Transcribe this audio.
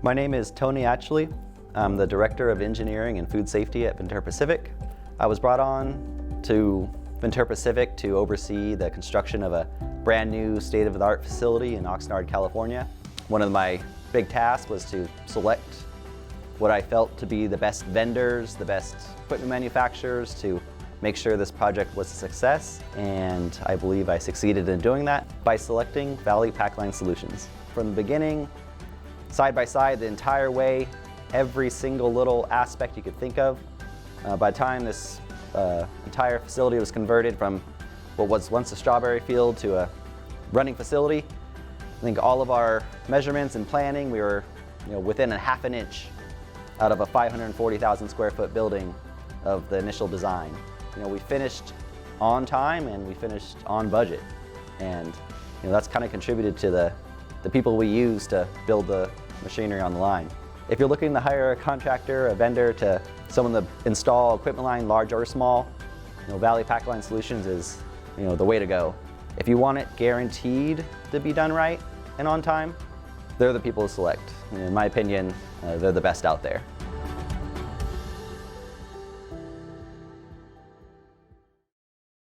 My name is Tony Atchley. I'm the Director of Engineering and Food Safety at Ventura Pacific. I was brought on to Ventura Pacific to oversee the construction of a brand new state-of-the-art facility in Oxnard, California. One of my big tasks was to select what I felt to be the best vendors, the best equipment manufacturers to make sure this project was a success, and I believe I succeeded in doing that by selecting Valley Packline Solutions. From the beginning, side by side, the entire way, every single little aspect you could think of. By the time this entire facility was converted from what was once a strawberry field to a running facility, I think all of our measurements and planning, we were within a half an inch out of a 540,000 square foot building of the initial design. We finished on time and we finished on budget, and that's kind of contributed to the people we use to build the machinery on the line. If you're looking to hire a contractor, a vendor, to someone to install equipment line, large or small, Valley Packline Solutions is the way to go. If you want it guaranteed to be done right and on time, they're the people to select. In my opinion, they're the best out there.